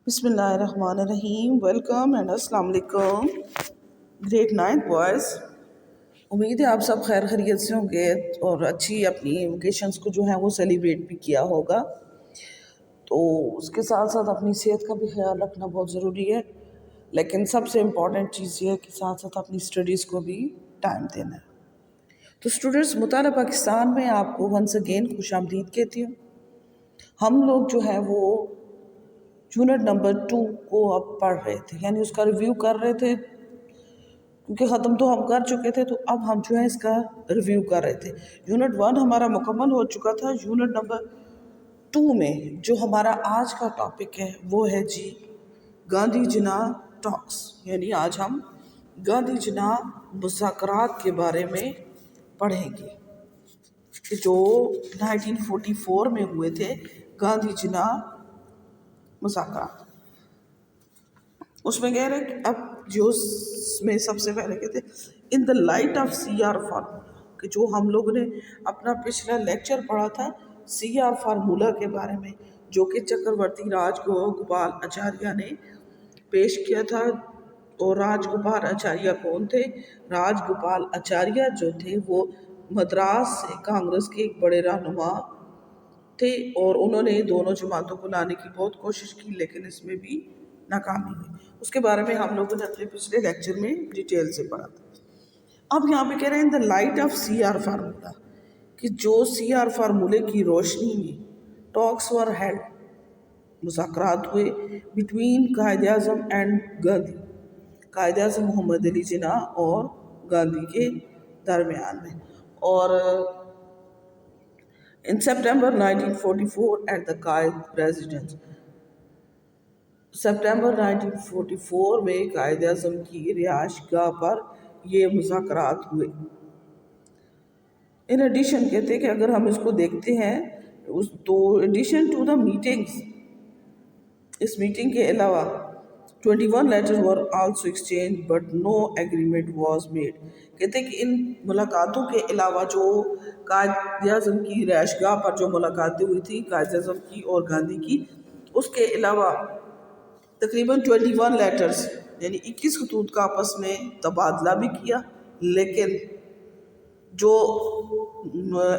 بسم اللہ الرحمن الرحیم. ویلکم اینڈ السلام علیکم. Grade 9 boys. امید ہے آپ سب خیر خیریت سے ہوں گے اور اچھی اپنی ویکیشنز کو جو ہے وہ سیلیبریٹ بھی کیا ہوگا. تو اس کے ساتھ ساتھ اپنی صحت کا بھی خیال رکھنا بہت ضروری ہے، لیکن سب سے امپورٹنٹ چیز یہ ہے کہ ساتھ ساتھ اپنی اسٹڈیز کو بھی ٹائم دینا ہے. تو اسٹوڈنٹس، مطالعہ پاکستان میں آپ کو ونس اگین خوش آمدید کہتی ہوں. ہم لوگ جو ہے وہ یونٹ نمبر 2 کو اب پڑھ رہے تھے، یعنی اس کا ریویو کر رہے تھے، کیونکہ ختم تو ہم کر چکے تھے. تو اب ہم جو ہے اس کا ریویو کر رہے تھے. یونٹ 1 ہمارا مکمل ہو چکا تھا. یونٹ نمبر 2 میں جو ہمارا آج کا ٹاپک ہے وہ ہے جی گاندھی جناح ٹاکس، یعنی آج ہم گاندھی جناح مذاکرات کے بارے میں پڑھیں گے کہ جو 1944 میں ہوئے تھے گاندھی جناح مذاکرات. اس میں کہہ رہے کہ اب جو اس میں سب سے پہلے کہتے in the light of C R formula, کہ جو ہم لوگوں نے اپنا پچھلا لیکچر پڑھا تھا سی آر فارمولا کے بارے میں، جو کہ چکرورتی راج گوپال آچاریہ نے پیش کیا تھا. اور راج گوپال آچاریہ کون تھے؟ راج گوپال آچاریہ جو تھے وہ مدراس سے کانگریس کے ایک بڑے رہنما تھے، اور انہوں نے دونوں جماعتوں کو لانے کی بہت کوشش کی، لیکن اس میں بھی ناکامی ہوئی. اس کے بارے میں ہم لوگوں نے اپنے پچھلے لیکچر میں ڈیٹیل سے پڑھا تھا. اب یہاں پہ کہہ رہے ہیں the light of C R formula, کہ جو سی آر فارمولے کی روشنی میں ٹاکس ور ہیلڈ، مذاکرات ہوئے بٹوین قائد اعظم اینڈ گاندھی، قائد اعظم محمد علی جناح اور گاندھی کے درمیان میں. اور in September 1944 at the Quaid residence, September 1944 میں قائد اعظم کی رہائش گاہ پر یہ مذاکرات ہوئے. ان ایڈیشن کہتے ہیں کہ اگر ہم اس کو دیکھتے ہیں تو ایڈیشن ٹو دا میٹنگز، اس میٹنگ کے علاوہ 21 letters were also exchanged but no agreement was made. کہتے ہیں کہ ان ملاقاتوں کے علاوہ جو قائد اعظم کی رہائش گاہ پر جو ملاقاتیں ہوئی تھی قائد اعظم کی اور گاندھی کی، اس کے علاوہ تقریباً 21 لیٹرز یعنی 21 خطوط کا آپس میں تبادلہ بھی کیا، لیکن جو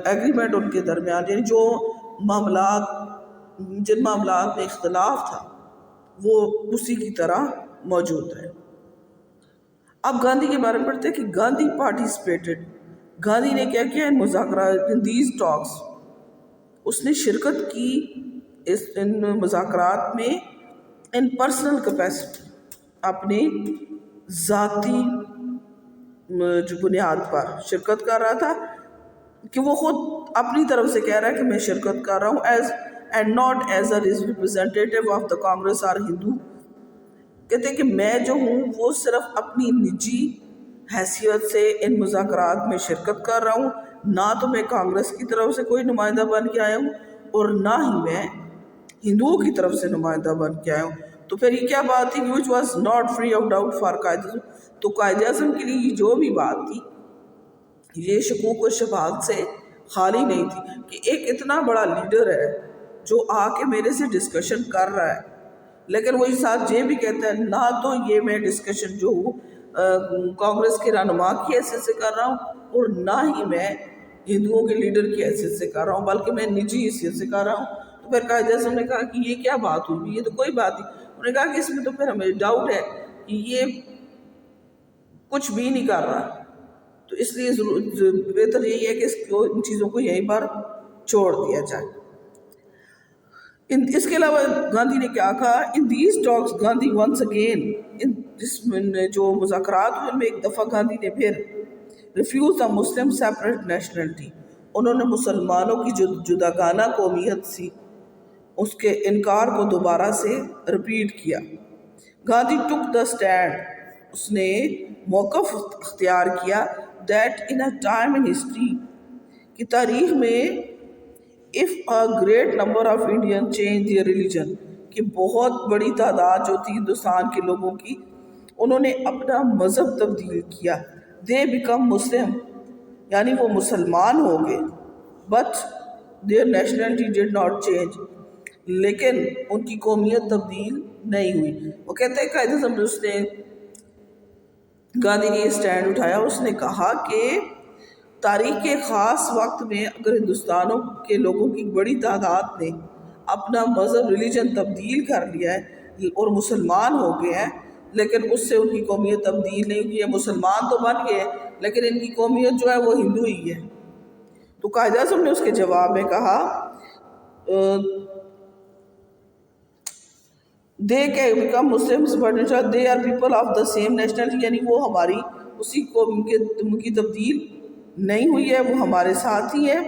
ایگریمنٹ ان کے درمیان، یعنی جو جن معاملات میں اختلاف تھا وہ اسی کی طرح موجود رہے. اب گاندھی کے بارے میں پڑھتے ہیں کہ گاندھی پارٹیسپیٹڈ، گاندھی نے کیا کیا ان مذاکرات، ان دیز ٹاکس، اس نے شرکت کی ان مذاکرات میں ان پرسنل کیپیسٹی، اپنے ذاتی جو بنیاد پر شرکت کر رہا تھا، کہ وہ خود اپنی طرف سے کہہ رہا ہے کہ میں شرکت کر رہا ہوں as and not as a representative of the Congress اور ہندو. کہتے ہیں کہ میں جو ہوں وہ صرف اپنی نجی حیثیت سے ان مذاکرات میں شرکت کر رہا ہوں، نہ تو میں کانگریس کی طرف سے کوئی نمائندہ بن کے آیا ہوں اور نہ ہی میں ہندوؤں کی طرف سے نمائندہ بن کے آیا ہوں. تو پھر یہ کیا بات تھی؟ which was not free of doubt for Quaid Azam. تو قائد اعظم کے لیے جو بھی بات تھی یہ شکوک و شبہات سے خالی نہیں تھی، کہ ایک اتنا بڑا لیڈر ہے جو آ کے میرے سے ڈسکشن کر رہا ہے، لیکن وہی ساتھ یہ بھی کہتا ہے نہ تو یہ میں ڈسکشن جو ہوں کانگریس کے رہنما کی حیثیت سے کر رہا ہوں اور نہ ہی میں ہندوؤں کے لیڈر کی حیثیت سے کر رہا ہوں، بلکہ میں نجی حیثیت سے کر رہا ہوں. تو پھر قائد اعظم نے کہا کہ یہ کیا بات ہوئی؟ یہ تو کوئی بات نہیں. انہوں نے کہا کہ اس میں تو پھر ہمیں ڈاؤٹ ہے کہ یہ کچھ بھی نہیں کر رہا، تو اس لیے بہتر یہی ہے کہ ان چیزوں کو یہیں پر چھوڑ دیا جائے. اس کے علاوہ گاندھی نے کیا کہا؟ In these talks Gandhi once again, جس میں جو مذاکرات ہوئے ان میں ایک دفعہ گاندھی نے پھر refuse the Muslim separate nationality, انہوں نے مسلمانوں کی جو جداگانہ قومیت سی اس کے انکار کو دوبارہ سے رپیٹ کیا. گاندھی ٹک دا اسٹینڈ، اس نے موقف اختیار کیا that in a time in history, کی تاریخ میں if a great number of Indians change their religion، کہ بہت بڑی تعداد جو تھی ہندوستان کے لوگوں کی انہوں نے اپنا مذہب تبدیل کیا، they become Muslim، یعنی وہ مسلمان ہو گئے، but their nationality did not change، لیکن ان کی قومیت تبدیل نہیں ہوئی. وہ کہتے ہیں قائد اعظم گاندھی نے یہ اسٹینڈ اٹھایا. اس نے کہا کہ تاریخ کے خاص وقت میں اگر ہندوستانوں کے لوگوں کی بڑی تعداد نے اپنا مذہب ریلیجن تبدیل کر لیا ہے اور مسلمان ہو گئے ہیں، لیکن اس سے ان کی قومیت تبدیل نہیں کی ہے. مسلمان تو بن گئے ہیں لیکن ان کی قومیت جو ہے وہ ہندو ہی ہے. تو قائد اعظم نے اس کے جواب میں کہا دے کے became Muslims but they are people of the same nationality, یعنی وہ ہماری اسی قوم کی تبدیل نہیں ہوئی ہے، وہ ہمارے ساتھ ہی ہیں،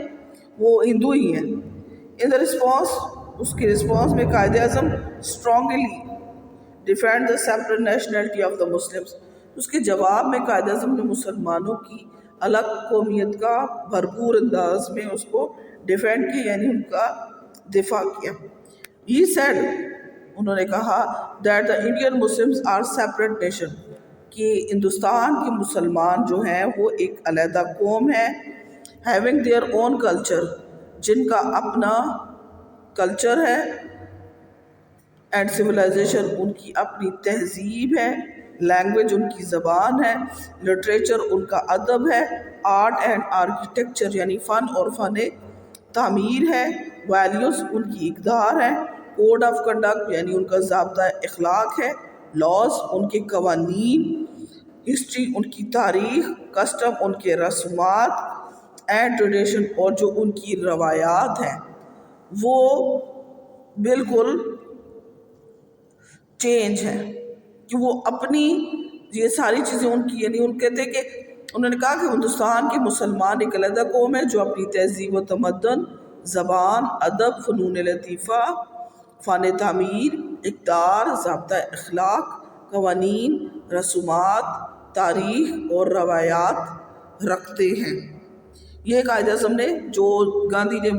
وہ ہندو ہی ہیں. ان دا رسپانس، اس کی رسپانس میں قائد اعظم strongly defend the separate nationality of the Muslims. اس کے جواب میں قائد اعظم نے مسلمانوں کی الگ قومیت کا بھرپور انداز میں اس کو ڈیفینڈ کیا، یعنی ان کا دفاع کیا. He said، انہوں نے کہا that the Indian Muslims are separate nation، کہ ہندوستان کے مسلمان جو ہیں وہ ایک علیحدہ قوم ہے. having their own culture، جن کا اپنا کلچر ہے، اینڈ civilization، ان کی اپنی تہذیب ہے، لینگویج ان کی زبان ہے، لٹریچر ان کا ادب ہے، آرٹ اینڈ آرکیٹیکچر یعنی فن اور فن تعمیر ہے، ویلیوز ان کی اقدار ہے، کوڈ آف کنڈکٹ یعنی ان کا ضابطہ اخلاق ہے، لاز ان کے قوانین، ہسٹری ان کی تاریخ، کسٹم ان کے رسومات، اینڈ ٹریڈیشن اور جو ان کی روایات ہیں وہ بالکل چینج ہے، کہ وہ اپنی یہ ساری چیزیں ان کی، یعنی ان کہتے ہیں کہ انہوں نے کہا کہ ہندوستان کے مسلمان ایک علیحدہ قوم ہے جو اپنی تہذیب و تمدن، زبان، ادب، فنون لطیفہ، فن تعمیر، اقدار، ضابطہ اخلاق، قوانین، رسومات، تاریخ اور روایات رکھتے ہیں. یہ قائد اعظم نے جو گاندھی نے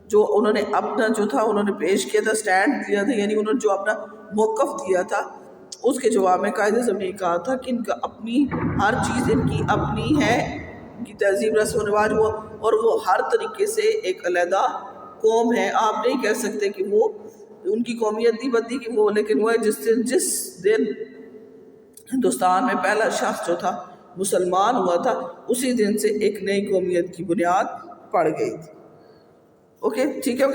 جو انہوں نے اپنا جو تھا انہوں نے پیش کیا تھا، سٹینڈ دیا تھا، یعنی انہوں نے جو اپنا موقف دیا تھا، اس کے جواب میں قائد اعظم نے کہا تھا کہ ان کا اپنی ہر چیز ان کی اپنی ہے، ان کی تہذیب، رسم و رواج، اور وہ ہر طریقے سے ایک علیحدہ قوم ہے. آپ نہیں کہہ سکتے کہ وہ ان کی قومیت نہیں بدلی کہ وہ، لیکن وہ جس دن ہندوستان میں پہلا شخص جو تھا مسلمان ہوا تھا، اسی دن سے ایک نئی قومیت کی بنیاد پڑ گئی تھی. اوکے، ٹھیک ہے.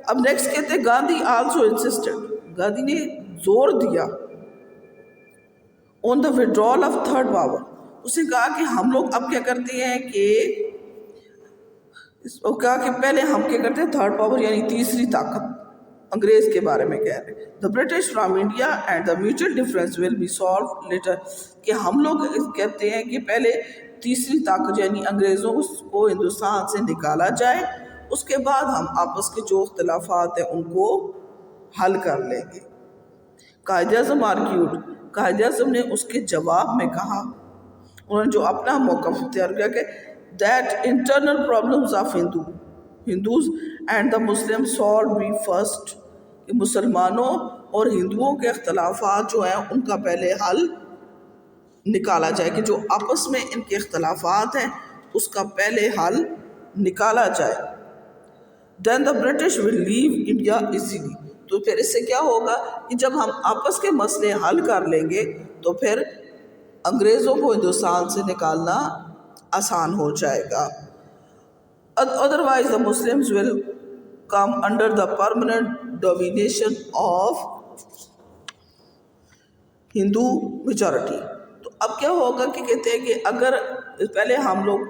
اب نیکسٹ کہتے ہیں گاندھی آلسو انسسٹڈ، گاندھی نے زور دیا آن دا withdrawal آف تھرڈ پاور. اس نے کہا کہ ہم لوگ اب کیا کرتے ہیں کہ کہا کہ پہلے ہم کیا کرتے ہیں، تھرڈ پاور یعنی تیسری طاقت انگریز کے بارے میں کہہ رہے ہیں. The British from India and the mutual difference will be solve later, کہ ہم لوگ کہتے ہیں کہ پہلے تیسری طاقت یعنی انگریزوں کو ہندوستان سے نکالا جائے، اس کے بعد ہم آپس کے جو اختلافات ہیں ان کو حل کر لیں گے. قائد اعظم آرگیوڈ، قائد اعظم نے اس کے جواب میں کہا، انہوں نے جو اپنا موقف اختیار کیا کہ that internal problems of Hindus and the Muslims solved be first، کہ مسلمانوں اور ہندوؤں کے اختلافات جو ہیں ان کا پہلے حل نکالا جائے، کہ جو آپس میں ان کے اختلافات ہیں اس کا پہلے حل نکالا جائے. then the British will leave India easily، تو پھر اس سے کیا ہوگا کہ جب ہم آپس کے مسئلے حل کر لیں گے تو پھر انگریزوں کو ہندوستان سے نکالنا آسان ہو جائے گا. otherwise the Muslims will come under the permanent domination of Hindu majority. تو اب کیا ہوگا کہ کہتے ہیں کہ اگر پہلے ہم لوگ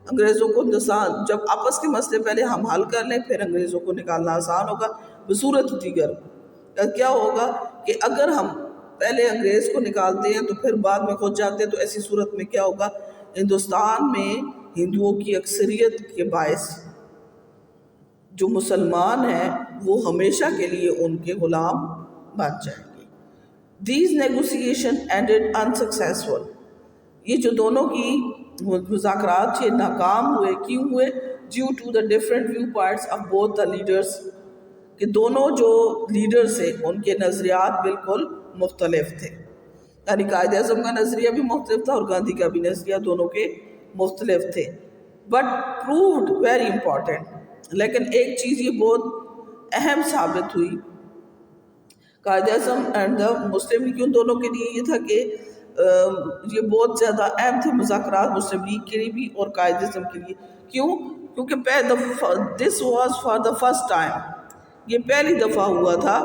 انگریزوں کو ہندوستان، جب آپس کے مسئلے پہلے ہم حل کر لیں پھر انگریزوں کو نکالنا آسان ہوگا. بصورت دیگر کیا ہوگا کہ اگر ہم پہلے انگریز کو نکالتے ہیں تو پھر بعد میں خود جاتے ہیں، تو ایسی صورت میں کیا ہوگا، ہندوستان میں ہندوؤں کی اکثریت کے باعث جو مسلمان ہیں وہ ہمیشہ کے لیے ان کے غلام بن جائیں گے. These negotiations ended unsuccessful، یہ جو دونوں کی مذاکرات یہ ناکام ہوئے. کیوں ہوئے؟ due to the different viewpoints of both the leaders، کہ دونوں جو لیڈرز ہیں ان کے نظریات بالکل مختلف تھے. یعنی قائد اعظم کا نظریہ بھی مختلف تھا اور گاندھی کا بھی نظریہ، دونوں کے مختلف تھے. بٹ پرووڈ ویری امپورٹنٹ، لیکن ایک چیز یہ بہت اہم ثابت ہوئی Quaid Azam and the Muslim league, ان دونوں کے لیے یہ تھا کہ یہ بہت زیادہ اہم تھے مذاکرات مسلم لیگ کے لیے بھی اور قائد اعظم کے لیے. کیوں؟ کیونکہ this was for the first time, یہ پہلی دفعہ ہوا تھا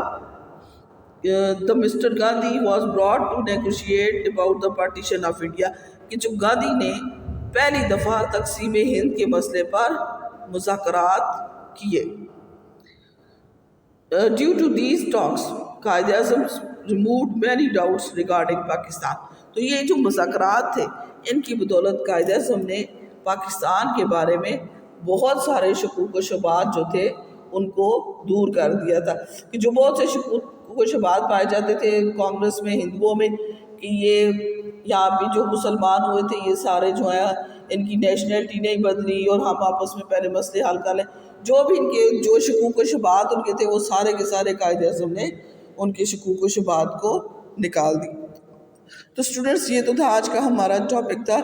the Mr Gandhi was brought to negotiate about the partition of India, کہ جو گاندھی نے پہلی دفعہ تقسیم ہند کے مسئلے پر مذاکرات کیے. Due to these talks Quaid Azam removed many doubts regarding Pakistan. تو یہ جو مذاکرات تھے ان کی بدولت قائد اعظم نے پاکستان کے بارے میں بہت سارے شکوک و شبہات جو تھے ان کو دور کر دیا تھا، کہ جو بہت سے شکوک و شبہات پائے جاتے تھے کانگریس میں، ہندوؤں میں، کہ یہ یہاں بھی جو مسلمان ہوئے تھے یہ سارے جو ہیں ان کی نیشنلٹی نہیں بدلی اور ہم آپس میں پہلے مسئلے حل کر لیں، جو بھی ان کے جو شکوک و شبہات ان کے تھے وہ سارے کے سارے قائد اعظم نے ان کے شکوک و شبہات کو نکال دی. تو اسٹوڈنٹس یہ تو تھا آج کا ہمارا ٹاپک تھا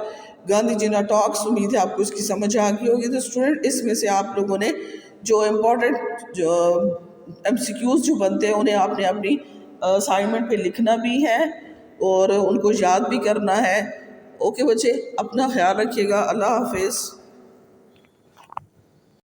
گاندھی جینا ٹاکس. امید ہے آپ کو اس کی سمجھ آ گئی ہوگی. تو اسٹوڈنٹ اس میں سے آپ لوگوں نے جو امپورٹنٹ جو MCQs جو بنتے ہیں انہیں آپ نے اپنی اسائنمنٹ پہ لکھنا بھی ہے اور ان کو یاد بھی کرنا ہے. اوکے بچے، اپنا خیال رکھیے گا. اللہ حافظ.